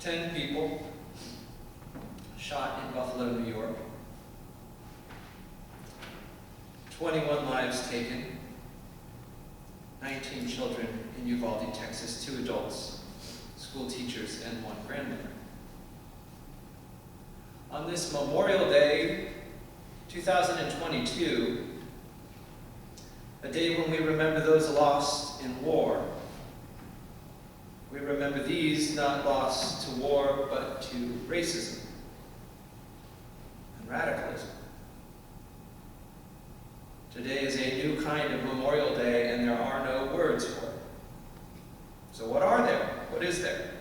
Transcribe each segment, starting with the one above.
10 people shot in Buffalo, New York. 21 lives taken. 19 children in Uvalde, Texas, 2 adults, school teachers, and 1 grandmother. On this Memorial Day, 2022, a day when we remember those lost in war, we remember these not lost to war, but to racism and radicalism. Today is a new kind of Memorial Day, and there are no words for it. So what are there? What is there?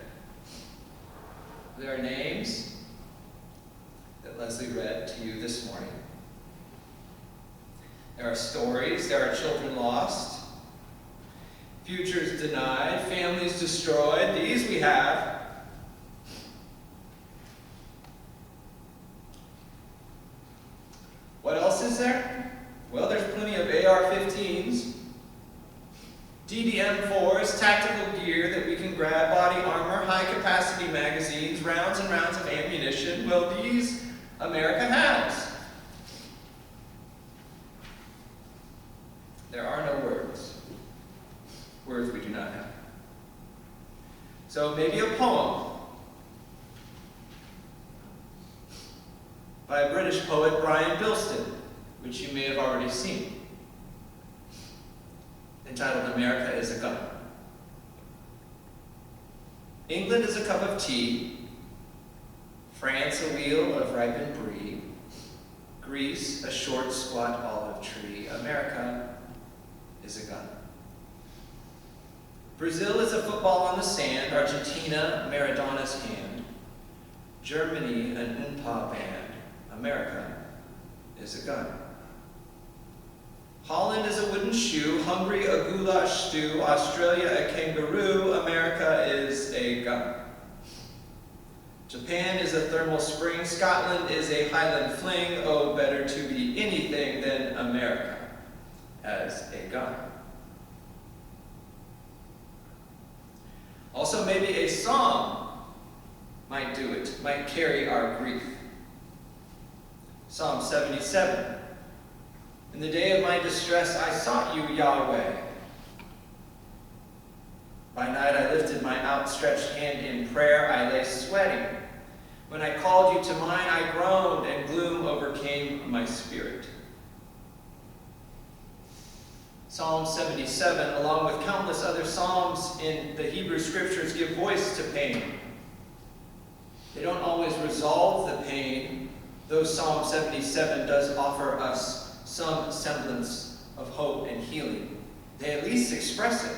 There are names that Leslie read to you this morning. There are stories. There are children lost, futures denied, families destroyed. These we have. What else is there? Well, there's plenty of AR-15s, DDM-4s, tactical gear that we can grab, body armor, high-capacity magazines, rounds and rounds of ammunition. Well, these America has. There are no words. Words we do not have. So maybe a poem by a British poet, Brian Bilston, which you may have already seen, entitled America is a Gun. England is a cup of tea, France a wheel of ripened brie, Greece a short squat olive tree, America is a gun. Brazil is a football on the sand, Argentina Maradona's hand, Germany an oompa band, America is a gun. Holland is a wooden shoe, Hungary a goulash stew, Australia a kangaroo, America is a gun. Japan is a thermal spring, Scotland is a Highland fling, oh, better to be anything than America as a gun. Also, maybe a song might do it, might carry our grief. Psalm 77. In the day of my distress, I sought you, Yahweh. By night I lifted my outstretched hand in prayer. I lay sweating. When I called you to mind, I groaned, and gloom overcame my spirit. Psalm 77, along with countless other psalms in the Hebrew Scriptures, give voice to pain. They don't always resolve the pain, though Psalm 77 does offer us some semblance of hope and healing. They at least express it.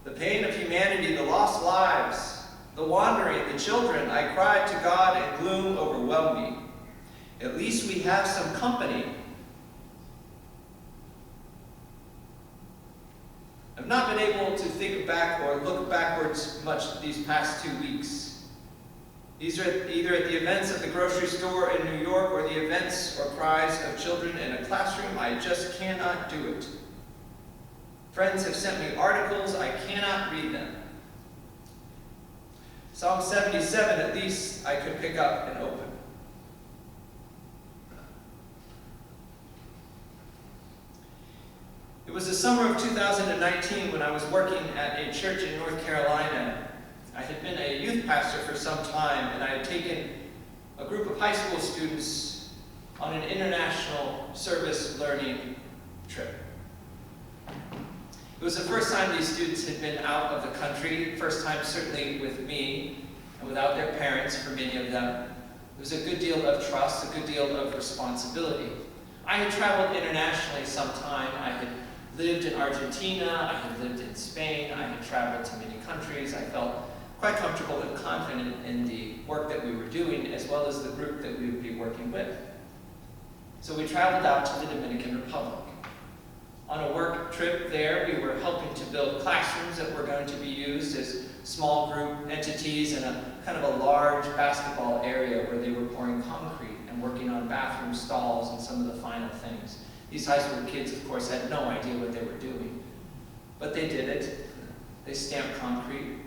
The pain of humanity, the lost lives, the wandering, the children, I cried to God and gloom overwhelmed me. At least we have some company. I've not been able to think back or look backwards much these past 2 weeks. These are either at the events at the grocery store in New York or the events or cries of children in a classroom. I just cannot do it. Friends have sent me articles. I cannot read them. Psalm 77, at least I could pick up and open. It was the summer of 2019 when I was working at a church in North Carolina. I had been a youth pastor for some time, and I had taken a group of high school students on an international service learning trip. It was the first time these students had been out of the country, first time certainly with me, and without their parents for many of them. It was a good deal of trust, a good deal of responsibility. I had traveled internationally sometime. I had lived in Argentina, I had lived in Spain, I had traveled to many countries. I felt quite comfortable and confident in the work that we were doing, as well as the group that we would be working with. So we traveled out to the Dominican Republic. On a work trip there, we were helping to build classrooms that were going to be used as small group entities in a kind of a large basketball area where they were pouring concrete and working on bathroom stalls and some of the final things. These high school kids, of course, had no idea what they were doing, but they did it. They stamped concrete,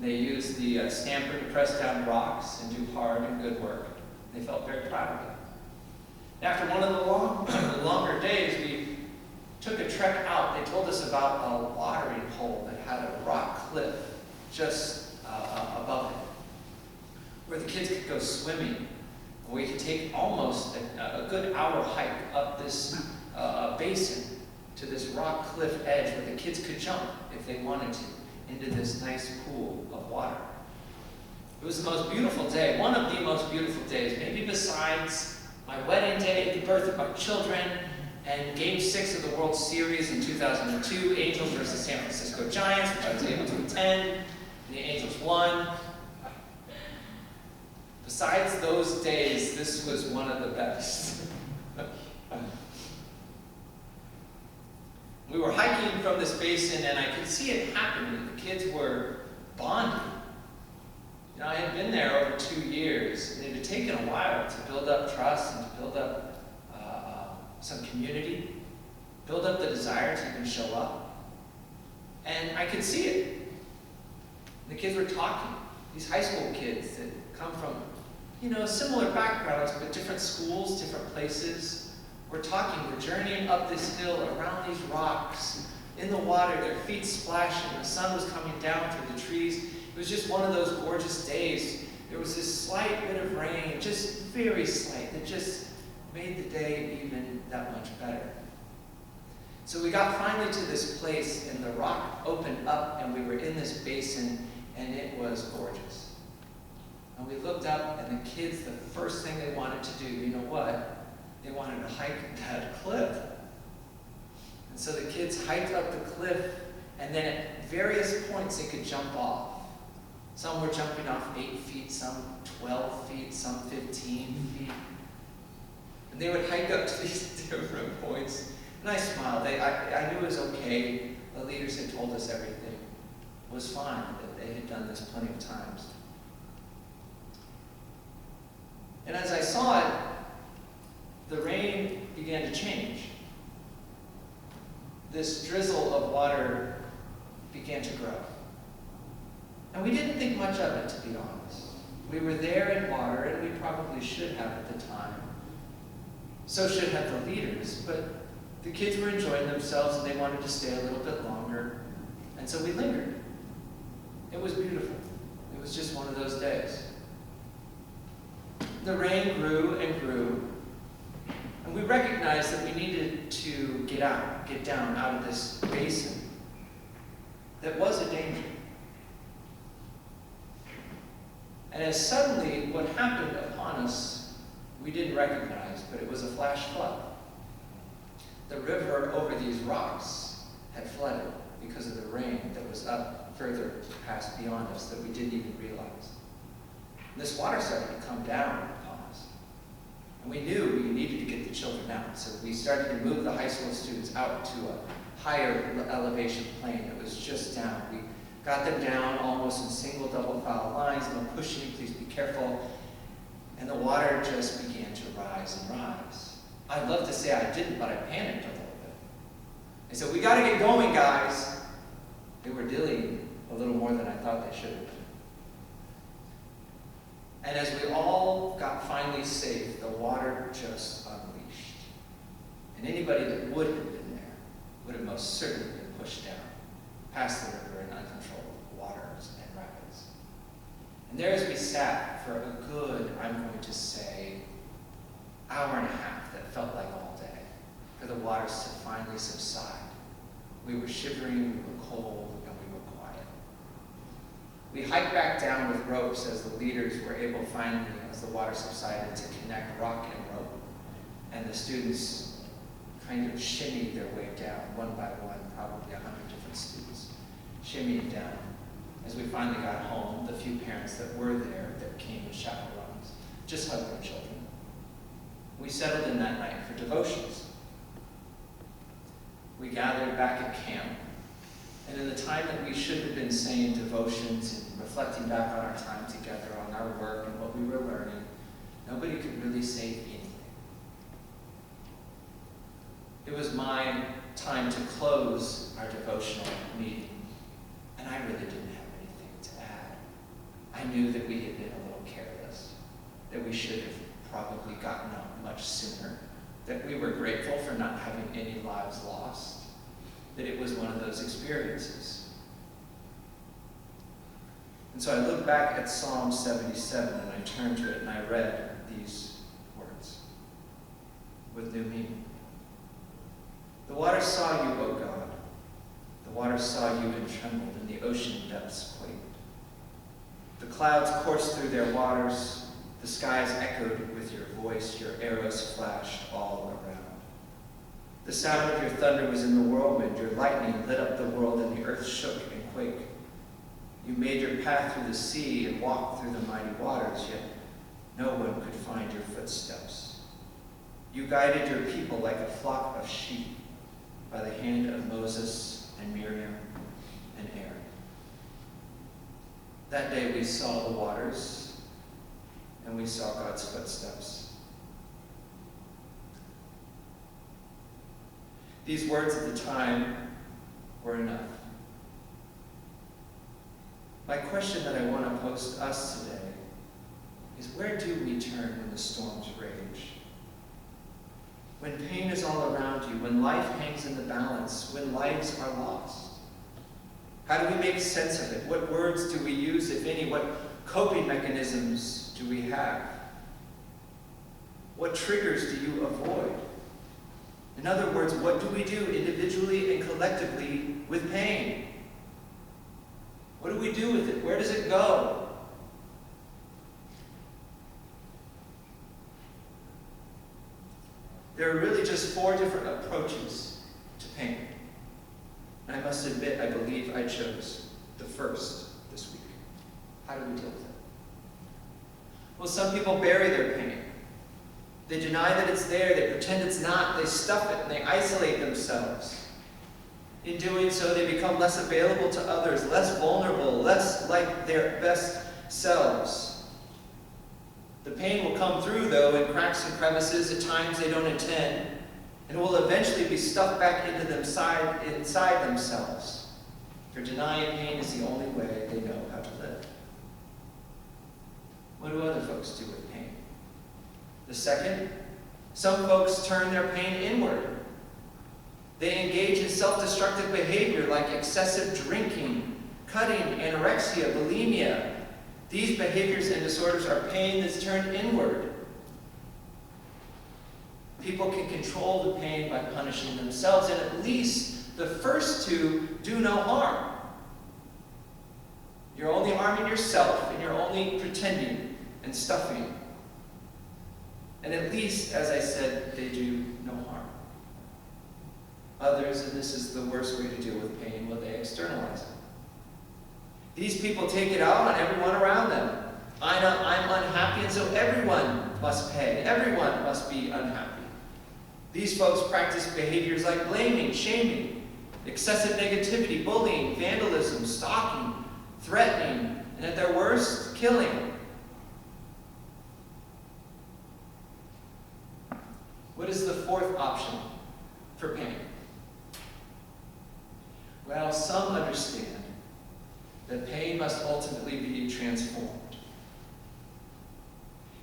They used the stamper to press down rocks and do hard and good work. They felt very proud of it. After one of the longer days, we took a trek out. They told us about a watering hole that had a rock cliff just above it, where the kids could go swimming. We could take almost a good hour hike up this basin to this rock cliff edge where the kids could jump if they wanted to into this nice pool of water. It was the most beautiful day, one of the most beautiful days, maybe besides my wedding day, the birth of my children, and Game 6 of the World Series in 2002, Angels versus San Francisco Giants, which I was able to attend, and the Angels won. Besides those days, this was one of the best. We were hiking from this basin, and I could see it happening. The kids were bonding. You know, I had been there over 2 years, and it had taken a while to build up trust and to build up some community, build up the desire to even show up. And I could see it. The kids were talking. These high school kids that come from, you know, similar backgrounds, but different schools, different places. We're talking, we're journeying up this hill, around these rocks, in the water, their feet splashing, the sun was coming down through the trees. It was just one of those gorgeous days. There was this slight bit of rain, just very slight, that just made the day even that much better. So we got finally to this place, and the rock opened up, and we were in this basin, and it was gorgeous. And we looked up, and the kids, the first thing they wanted to do, you know what? They wanted to hike that cliff. And so the kids hiked up the cliff, and then at various points they could jump off. Some were jumping off 8 feet, some 12 feet, some 15 feet. And they would hike up to these different points. And I smiled. I knew it was okay. The leaders had told us everything was fine, that they had done this plenty of times. And as I saw it, the rain began to change. This drizzle of water began to grow. And we didn't think much of it, to be honest. We were there in water, and we probably should have at the time. So should have the leaders, but the kids were enjoying themselves, and they wanted to stay a little bit longer, and so we lingered. It was beautiful. It was just one of those days. The rain grew and grew, and we recognized that we needed to get down out of this basin that was a danger. And as suddenly what happened upon us, we didn't recognize, but it was a flash flood. The river over these rocks had flooded because of the rain that was up further past beyond us that we didn't even realize. And this water started to come down upon us. And we knew we needed to get the children out, so we started to move the high school students out to a higher elevation plane that was just down. We got them down almost in single, double file lines, no pushing, please be careful. And the water just began to rise and rise. I'd love to say I didn't, but I panicked a little bit. I said, we got to get going, guys. They were dillying a little more than I thought they should have been. And as we all got finally safe, the water just unleashed. And anybody that would have been there would have most certainly been pushed down past the river in uncontrolled waters and rapids. And there as we sat for a good, I'm going to say, hour and a half that felt like all day, for the waters to finally subside. We were shivering, we were cold, and we were quiet. We hiked back down with ropes as the leaders were able finally, as the water subsided, to connect rock and rope. And the students kind of shimmied their way down, one by one, probably 100 different students, shimmied down. As we finally got home, the few parents that were there, that came as chaperones, just hugged their children. We settled in that night for devotions. We gathered back at camp, and in the time that we should have been saying devotions and reflecting back on our time together, on our work and what we were learning, nobody could really say anything. It was my time to close our devotional meeting, and I really didn't have anything to add. probably gotten out much sooner, that we were grateful for not having any lives lost, that it was one of those experiences. And so I look back at Psalm 77 and I turned to it and I read these words with new meaning. The waters saw you, O God. The waters saw you and trembled, and the ocean depths quaked. The clouds coursed through their waters. The skies echoed with your voice. Your arrows flashed all around. The sound of your thunder was in the whirlwind. Your lightning lit up the world, and the earth shook and quaked. You made your path through the sea and walked through the mighty waters, yet no one could find your footsteps. You guided your people like a flock of sheep by the hand of Moses and Miriam and Aaron. That day we saw the waters and we saw God's footsteps. These words at the time were enough. My question that I want to pose to us today is, where do we turn when the storms rage? When pain is all around you, when life hangs in the balance, when lives are lost? How do we make sense of it? What words do we use, if any? What coping mechanisms do we have? What triggers do you avoid? In other words, what do we do individually and collectively with pain? What do we do with it? Where does it go? There are really just 4 different approaches to pain. And I must admit, I believe I chose the first this week. How do we deal with it? Well, some people bury their pain. They deny that it's there, they pretend it's not, they stuff it, and they isolate themselves. In doing so, they become less available to others, less vulnerable, less like their best selves. The pain will come through, though, in cracks and crevices at times they don't intend, and will eventually be stuffed back into inside themselves. For denying pain is the only way they know how to live. What do other folks do with pain? The second, some folks turn their pain inward. They engage in self-destructive behavior like excessive drinking, cutting, anorexia, bulimia. These behaviors and disorders are pain that's turned inward. People can control the pain by punishing themselves, and at least the first 2 do no harm. You're only harming yourself, and you're only pretending and stuffing. And at least, as I said, they do no harm. Others, and this is the worst way to deal with pain, well, they externalize it. These people take it out on everyone around them. I'm unhappy, and so everyone must pay. Everyone must be unhappy. These folks practice behaviors like blaming, shaming, excessive negativity, bullying, vandalism, stalking, threatening, and at their worst, killing. What is the 4th option for pain? Well, some understand that pain must ultimately be transformed.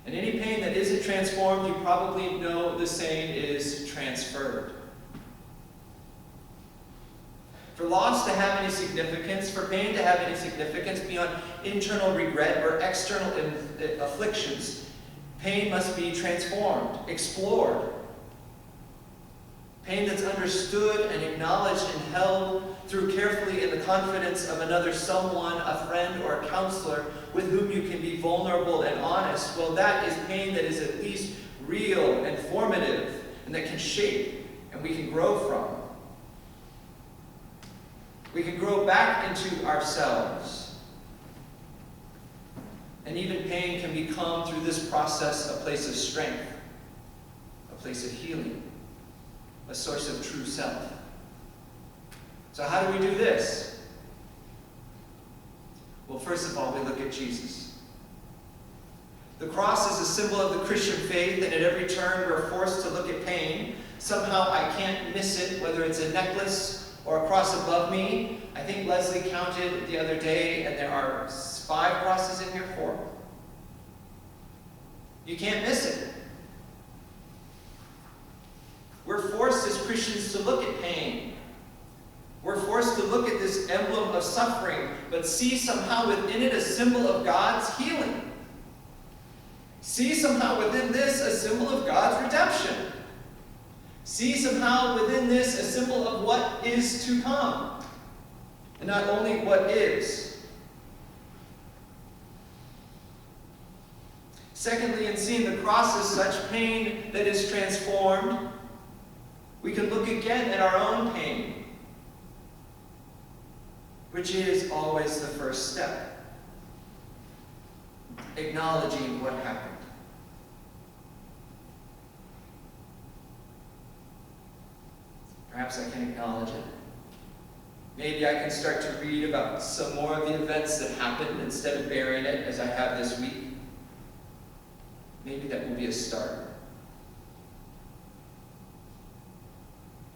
And any pain that isn't transformed, you probably know the saying is transferred. For loss to have any significance, for pain to have any significance beyond internal regret or external afflictions, pain must be transformed, explored. Pain that's understood and acknowledged and held through carefully in the confidence of another someone, a friend or a counselor with whom you can be vulnerable and honest, well, that is pain that is at least real and formative and that can shape and we can grow from. We can grow back into ourselves. And even pain can become, through this process, a place of strength, a place of healing, a source of true self. So how do we do this? Well, first of all, we look at Jesus. The cross is a symbol of the Christian faith, and at every turn we're forced to look at pain. Somehow I can't miss it, whether it's a necklace or a cross above me. I think Leslie counted the other day, and there are 5 crosses in here, 4. You can't miss it. Christians to look at pain. We're forced to look at this emblem of suffering, but see somehow within it a symbol of God's healing. See somehow within this a symbol of God's redemption. See somehow within this a symbol of what is to come, and not only what is. Secondly, in seeing the cross as such pain that is transformed, we can look again at our own pain, which is always the first step. Acknowledging what happened. Perhaps I can acknowledge it. Maybe I can start to read about some more of the events that happened instead of burying it as I have this week. Maybe that will be a start.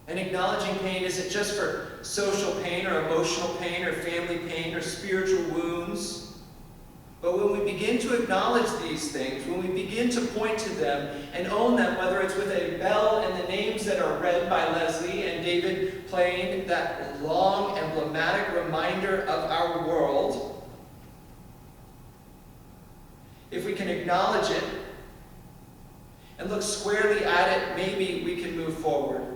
And acknowledging pain isn't just for social pain or emotional pain or family pain or spiritual wounds. But when we begin to acknowledge these things, when we begin to point to them and own them, whether it's with a bell and the names that are read by Leslie and David playing that long, emblematic reminder of our world, if we can acknowledge it and look squarely at it, maybe we can move forward.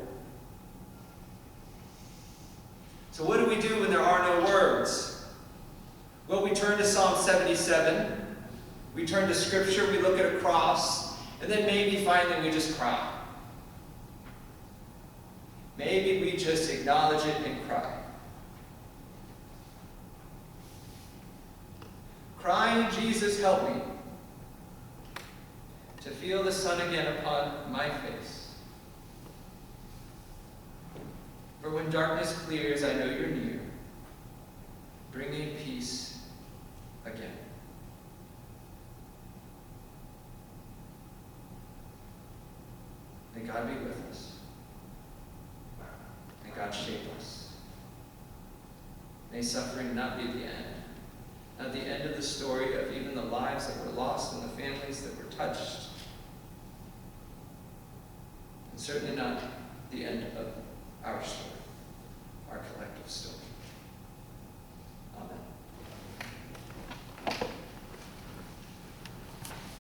So what do we do when there are no words? Well, we turn to Psalm 77, we turn to Scripture, we look at a cross, and then maybe finally we just cry. Maybe we just acknowledge it and cry. Crying, Jesus, help me to feel the sun again upon my face. For when darkness clears, I know you're near, bringing peace again. May God be with us. May God shape us. May suffering not be the end. Not the end of the story of even the lives that were lost and the families that were touched. And certainly not the end of our story, our collective story.